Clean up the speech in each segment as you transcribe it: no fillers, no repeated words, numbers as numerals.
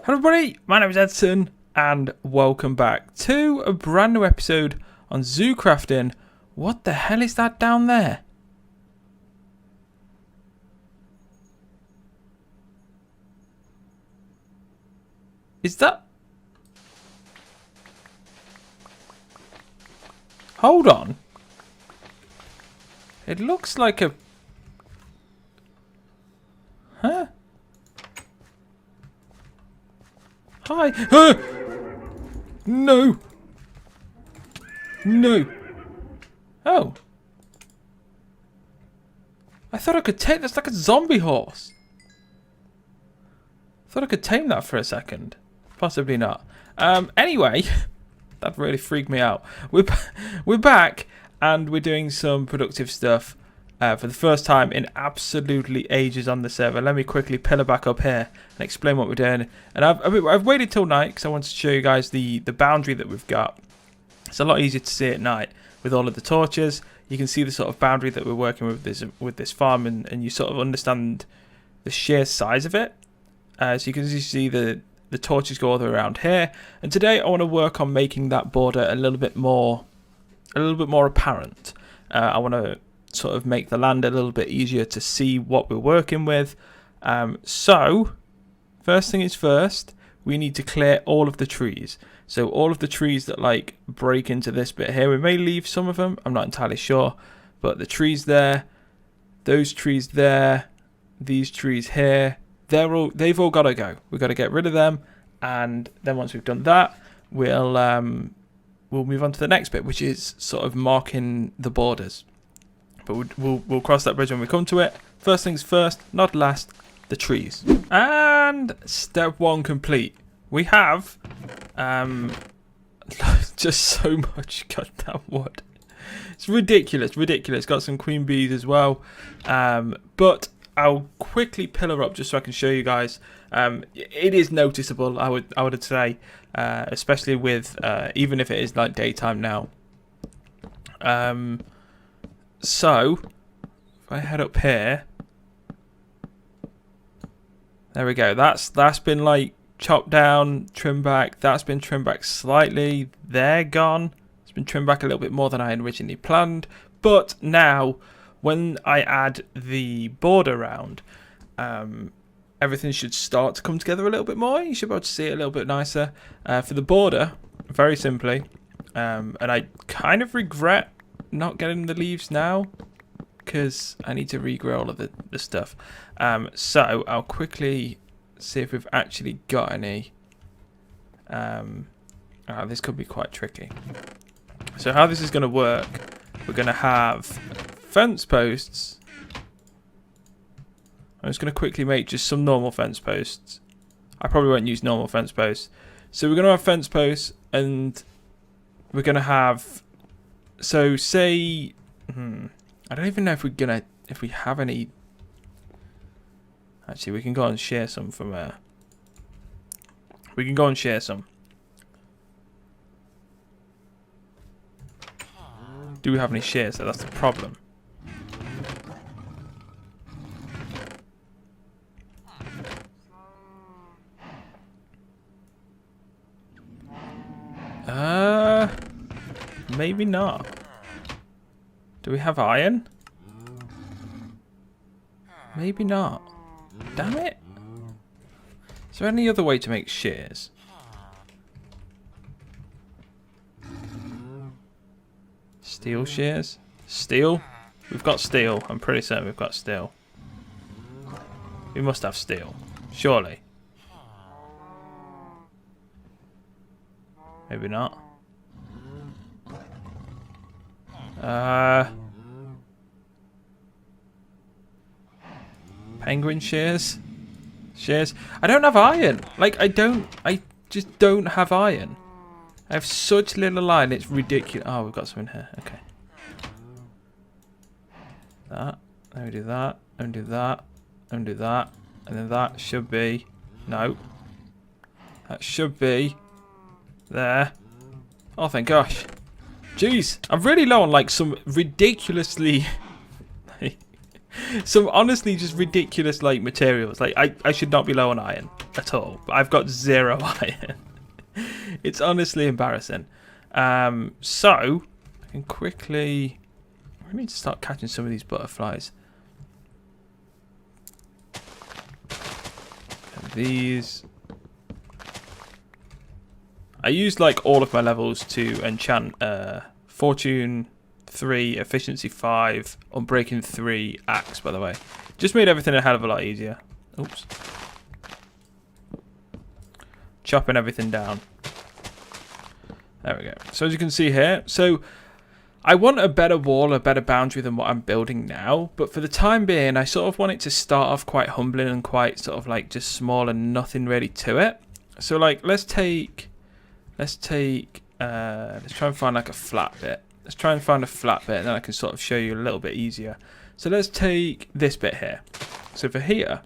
Hello everybody, my name is Edson and welcome back to a brand new episode on ZooCrafting. What the hell is that down there? Is that... Hold on. It looks like a... Huh? Hi. No. No. Oh. I thought I could tame... That's like a zombie horse. I thought I could tame that for a second. Possibly not. Anyway, that really freaked me out. We're back and we're doing some productive stuff for the first time in absolutely ages on the server. Let me quickly pillar back up here and explain what we're doing. And I've waited till night because I wanted to show you guys the boundary that we've got. It's a lot easier to see at night with all of the torches. You can see the sort of boundary that we're working with this farm, and you sort of understand the sheer size of it. So you can see the torches go all the way around here. And today I want to work on making that border a little bit more apparent. I want to sort of make the land a little bit easier to see what we're working with. So first thing is first, we need to clear all of the trees. So all of the trees that like break into this bit here, we may leave some of them, I'm not entirely sure, but the trees there, those trees there, these trees here, they've all got to go. We've got to get rid of them, and then once we've done that, we'll move on to the next bit, which is sort of marking the borders. But we'll cross that bridge when we come to it. First things first, not last, the trees. And step one complete. We have just so much goddamn wood. It's ridiculous. Got some queen bees as well. But I'll quickly pillar up just so I can show you guys. It is noticeable, I would say, especially with even if it is like daytime now. So if I head up here, there we go. That's been like chopped down, trimmed back. That's been trimmed back slightly. They're gone. It's been trimmed back a little bit more than I had originally planned. But now, when I add the border around, everything should start to come together a little bit more. You should be able to see it a little bit nicer. For the border, very simply, and I kind of regret not getting the leaves now because I need to regrow all of the stuff. So I'll quickly see if we've actually got any. This could be quite tricky. So how this is going to work, we're going to have fence posts. I'm just going to quickly make just some normal fence posts. I probably won't use normal fence posts. So we're going to have fence posts, and we're going to have, so say, I don't even know if we have any. Actually, we can go and share some from we can go and share some. Do we have any shares? So that's the problem. Maybe not. Do we have iron? Maybe not. Damn it. Is there any other way to make shears? Steel shears? Steel? We've got steel. I'm pretty certain we've got steel. We must have steel. Surely. Maybe not. Penguin shears? Shears? I don't have iron. Like, I just don't have iron. I have such little iron, it's ridiculous. Oh, we've got some in here. Okay. That. Let me do that. Let me do that. Let me do that. And then that should be... No. That should be... There. Oh, thank gosh. Jeez. I'm really low on, like, some ridiculously... some honestly just ridiculous like materials. Like I should not be low on iron at all, but I've got 0 iron. It's honestly embarrassing. So I can quickly. I need to start catching some of these butterflies. And these. I used like all of my levels to enchant Fortune 3, Efficiency 5, Unbreaking 3, Axe, by the way. Just made everything a hell of a lot easier. Oops. Chopping everything down. There we go. So as you can see here, so I want a better wall, a better boundary than what I'm building now. But for the time being, I sort of want it to start off quite humbling and quite sort of like just small and nothing really to it. So like, let's try and find like a flat bit. Let's try and find a flat bit, and then I can sort of show you a little bit easier. So let's take this bit here. So for here,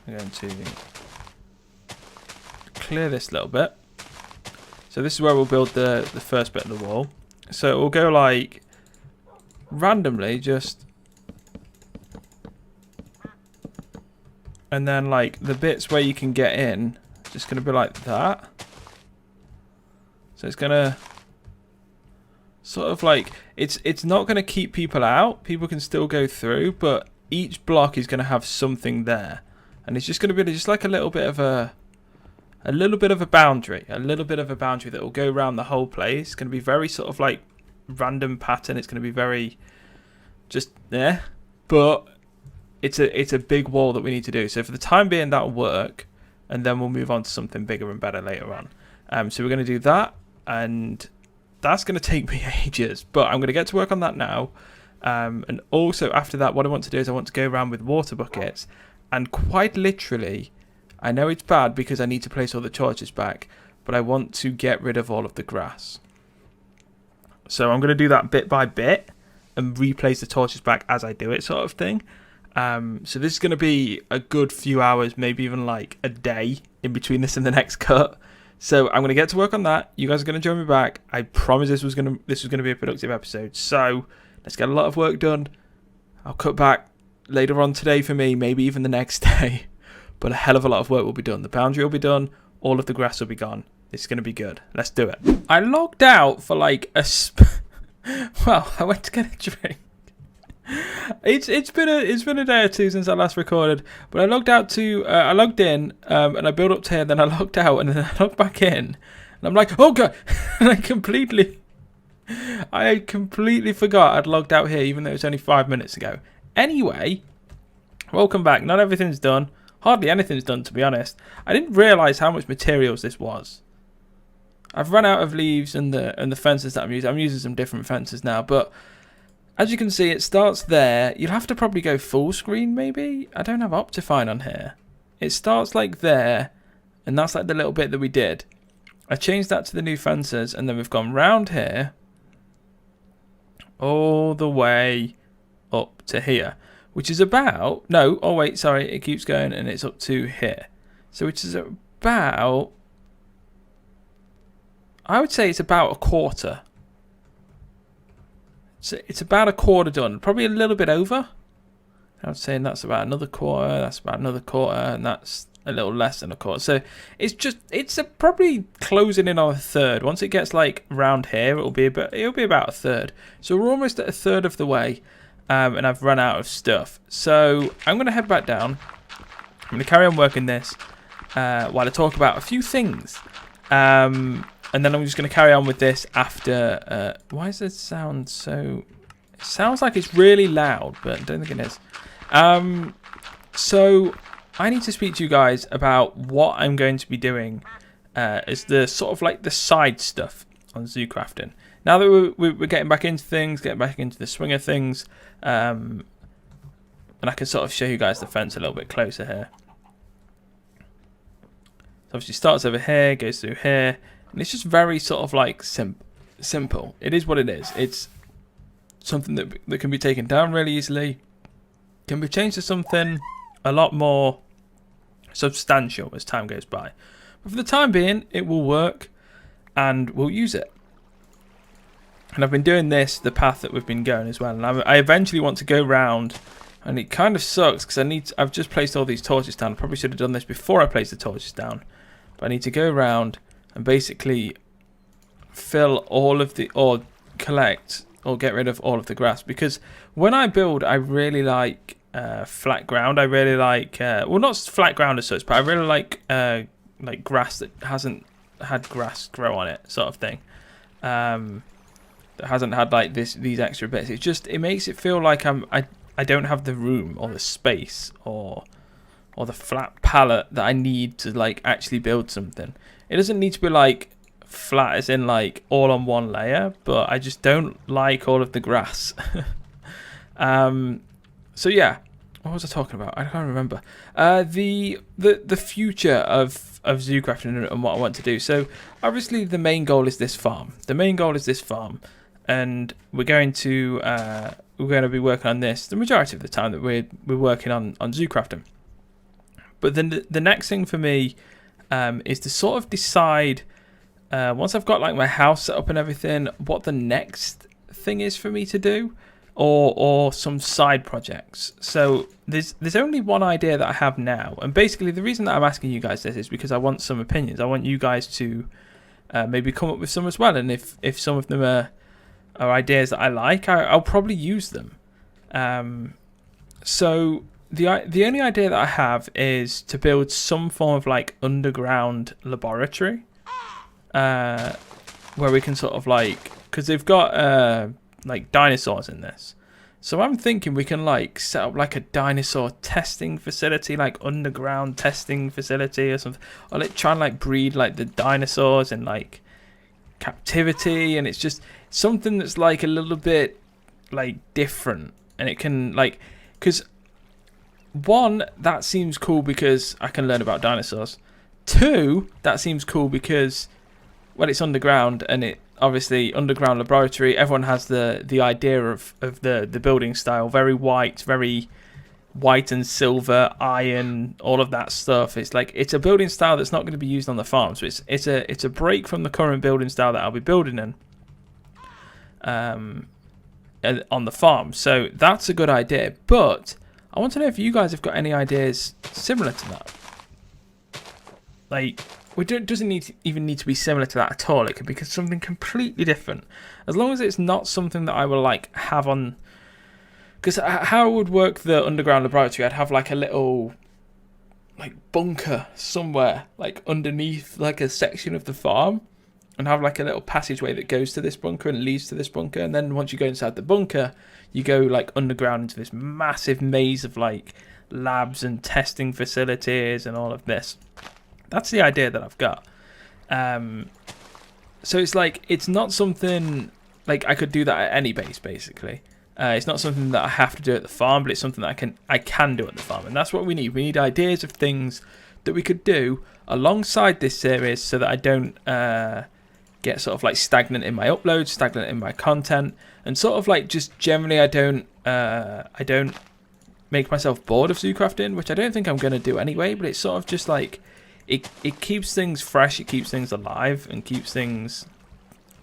I'm going to clear this little bit. So this is where we'll build the first bit of the wall. So it will go like randomly just, and then like the bits where you can get in, just going to be like that. So it's going to sort of like, it's not going to keep people out. People can still go through, but each block is going to have something there. And it's just going to be just like a little bit of a boundary. A little bit of a boundary that will go around the whole place. It's going to be very sort of like random pattern. It's going to be very just there. But it's a big wall that we need to do. So for the time being, that'll work. And then we'll move on to something bigger and better later on. So we're going to do that, and that's going to take me ages, but I'm going to get to work on that now. And also after that, what I want to do is I want to go around with water buckets, and quite literally, I know it's bad because I need to place all the torches back, but I want to get rid of all of the grass. So I'm going to do that bit by bit and replace the torches back as I do it, sort of thing. So this is going to be a good few hours, maybe even like a day in between this and the next cut. So I'm going to get to work on that. You guys are going to join me back. I promise this was going to be a productive episode. So let's get a lot of work done. I'll cut back later on today for me, maybe even the next day. But a hell of a lot of work will be done. The boundary will be done. All of the grass will be gone. It's going to be good. Let's do it. I logged out for like well, I went to get a drink. It's been a day or two since I last recorded, but I logged in and I built up to here, then I logged out and then I logged back in, and I'm like, oh god, and I completely forgot I'd logged out here, even though it was only 5 minutes ago. Anyway, welcome back. Not everything's done. Hardly anything's done, to be honest. I didn't realise how much materials this was. I've run out of leaves and the fences that I'm using. I'm using some different fences now, but as you can see, it starts there. You'll have to probably go full screen, maybe? I don't have Optifine on here. It starts like there, and that's like the little bit that we did. I changed that to the new fences, and then we've gone round here, all the way up to here, which is about... No, oh wait, sorry, it keeps going, and it's up to here. So which is about... I would say it's about a quarter. So it's about a quarter done, probably a little bit over. I was saying that's about another quarter, that's about another quarter, and that's a little less than a quarter. So it's probably closing in on a third. Once it gets like round here, it'll be about a third. So we're almost at a third of the way, and I've run out of stuff. So I'm going to head back down. I'm going to carry on working this while I talk about a few things. And then I'm just going to carry on with this after... why does it sound so... It sounds like it's really loud, but I don't think it is. So I need to speak to you guys about what I'm going to be doing as the sort of like the side stuff on ZooCrafting. Now that we're getting back into things, getting back into the swing of things, and I can sort of show you guys the fence a little bit closer here. So obviously starts over here, goes through here. And it's just very sort of like simple. It is what it is. It's something that can be taken down really easily. Can be changed to something a lot more substantial as time goes by. But for the time being, it will work and we'll use it. And I've been doing this, the path that we've been going as well. And I eventually want to go round, and it kind of sucks because I've just placed all these torches down. I probably should have done this before I placed the torches down. But I need to go around and basically fill all of the, or collect, or get rid of all of the grass. Because when I build, I really like flat ground. I really like, well, not flat ground as such, but I really like grass that hasn't had grass grow on it, sort of thing. That hasn't had like these extra bits. It makes it feel like I don't have the room or the space or the flat palette that I need to like actually build something. It doesn't need to be like flat as in like all on one layer, but I just don't like all of the grass. So yeah, what was I talking about? I can't remember. The future of ZooCraft and what I want to do. So obviously the main goal is this farm. And we're going to be working on this the majority of the time that we're working on ZooCrafting. But then the next thing for me is to sort of decide, once I've got like my house set up and everything, what the next thing is for me to do, or some side projects. So there's only one idea that I have now, and basically the reason that I'm asking you guys this is because I want some opinions. I want you guys to maybe come up with some as well, and if some of them are ideas that I like, I'll probably use them. So the only idea that I have is to build some form of like underground laboratory, where we can sort of like, because they've got like dinosaurs in this, so I'm thinking we can like set up like a dinosaur testing facility, like underground testing facility or something, or like try and like breed like the dinosaurs in like captivity, and it's just something that's like a little bit like different, and it can like, because one, that seems cool because I can learn about dinosaurs. Two, that seems cool because, well, it's underground, and it obviously underground laboratory, everyone has the idea of the building style, very white and silver, iron, all of that stuff. It's like, it's a building style that's not going to be used on the farm, so it's a break from the current building style that I'll be building in on the farm. So that's a good idea, but I want to know if you guys have got any ideas similar to that. Like, it doesn't even need to be similar to that at all. It could be something completely different, as long as it's not something that I will like have on. Because how I would work the underground laboratory, I'd have like a little like bunker somewhere, like underneath like a section of the farm, and have like a little passageway that goes to this bunker and leads to this bunker. And then once you go inside the bunker, you go like underground into this massive maze of like labs and testing facilities and all of this. That's the idea that I've got. So it's like, it's not something like I could do that at any base, basically. It's not something that I have to do at the farm, but it's something that I can do at the farm, and that's what we need. We need ideas of things that we could do alongside this series, so that I don't get sort of like stagnant in my uploads, stagnant in my content, and sort of like just generally I don't make myself bored of ZooCrafting, which I don't think I'm going to do anyway. But it's sort of just like it keeps things fresh, it keeps things alive, and keeps things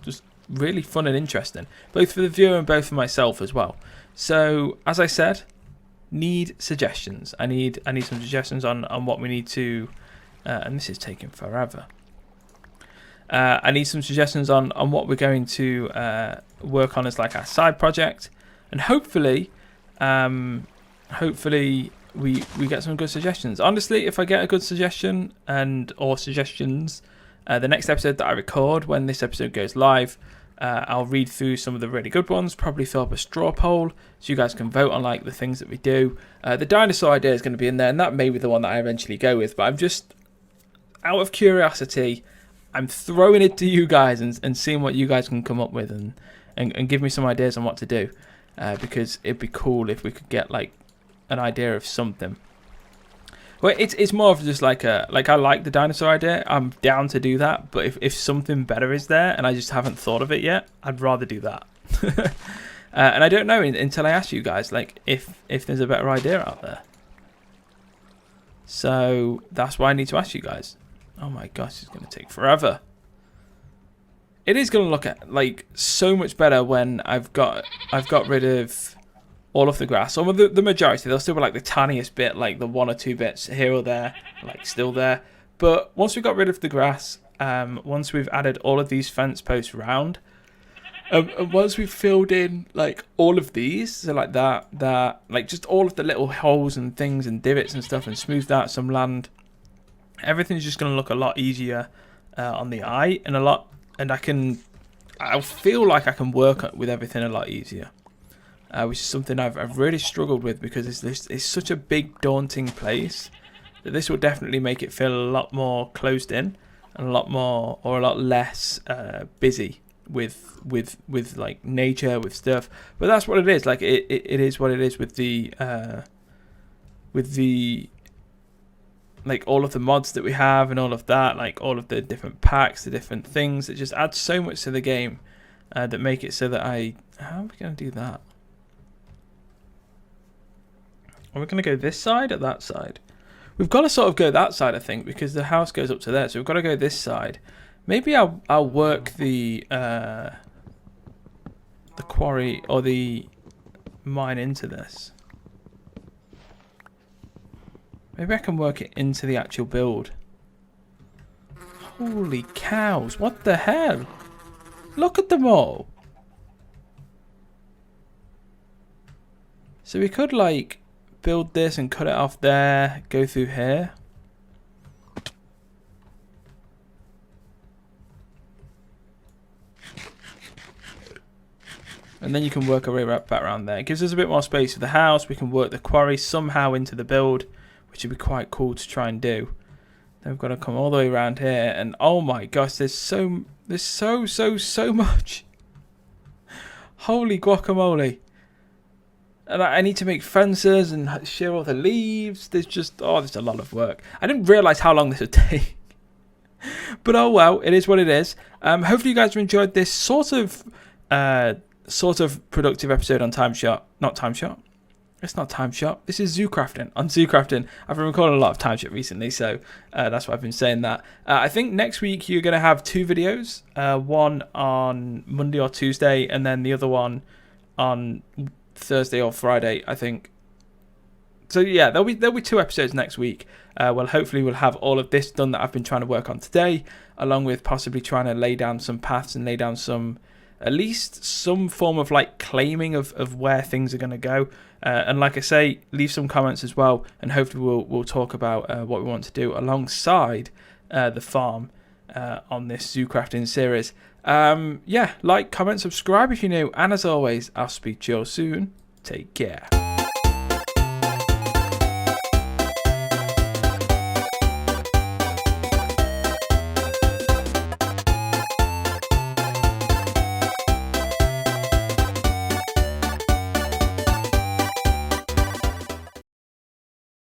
just really fun and interesting, both for the viewer and both for myself as well. So as I said, need suggestions. I need some suggestions on what we need to, and this is taking forever. I need some suggestions on what we're going to work on as like our side project, and hopefully we get some good suggestions. Honestly, if I get a good suggestion or suggestions, the next episode that I record, when this episode goes live, I'll read through some of the really good ones, probably fill up a straw poll so you guys can vote on like the things that we do. The dinosaur idea is going to be in there, and that may be the one that I eventually go with, but I'm just out of curiosity, I'm throwing it to you guys and seeing what you guys can come up with, and give me some ideas on what to do, because it'd be cool if we could get like an idea of something. Well, it's more of just like I like the dinosaur idea. I'm down to do that, but if something better is there and I just haven't thought of it yet, I'd rather do that. And I don't know until I ask you guys, like if there's a better idea out there. So that's why I need to ask you guys. Oh my gosh, it's going to take forever. it is going to look at, like, so much better when I've got rid of all of the grass. Or the majority. There'll still be like the tiniest bit, like the 1 or 2 bits here or there, like still there. But once we've got rid of the grass, once we've added all of these fence posts round, and once we've filled in like all of these, so like that, like just all of the little holes and things and divots and stuff, and smoothed out some land, everything's just going to look a lot easier on the eye, and I feel like I can work with everything a lot easier, which is something I've really struggled with, because it's such a big, daunting place that this will definitely make it feel a lot more closed in and a lot less busy with like nature, with stuff. But that's what it is. Like it is what it is with the like all of the mods that we have and all of that, like all of the different packs, the different things that just add so much to the game, that make it so that how are we going to do that? Are we going to go this side or that side? We've got to sort of go that side, I think, because the house goes up to there. So we've got to go this side. Maybe I'll work the quarry or the mine into this. Maybe I can work it into the actual build. Holy cows, what the hell? Look at them all. So we could like build this and cut it off there, go through here. And then you can work our way back around there. It gives us a bit more space for the house. We can work the quarry somehow into the build, which would be quite cool to try and do. Then we've got to come all the way around here, and oh my gosh, there's so much. Holy guacamole. And I need to make fences and shear all the leaves. There's just, there's a lot of work. I didn't realise how long this would take. But oh well, it is what it is. Hopefully you guys have enjoyed this sort of productive episode on Time Shot. Not Time Shot. It's not Time Shot. This is ZooCrafting. On ZooCrafting. I've been recording a lot of Time Shot recently, so that's why I've been saying that. I think next week you're going to have 2 videos. One on Monday or Tuesday, and then the other one on Thursday or Friday, I think. So yeah, there'll be 2 episodes next week. Well, hopefully we'll have all of this done that I've been trying to work on today, along with possibly trying to lay down some paths and lay down some, at least some form of like claiming of where things are going to go. And like I say, leave some comments as well, and hopefully we'll talk about what we want to do alongside the farm on this ZooCrafting series. Yeah, like, comment, subscribe if you're new, and as always, I'll speak to you all soon. Take care.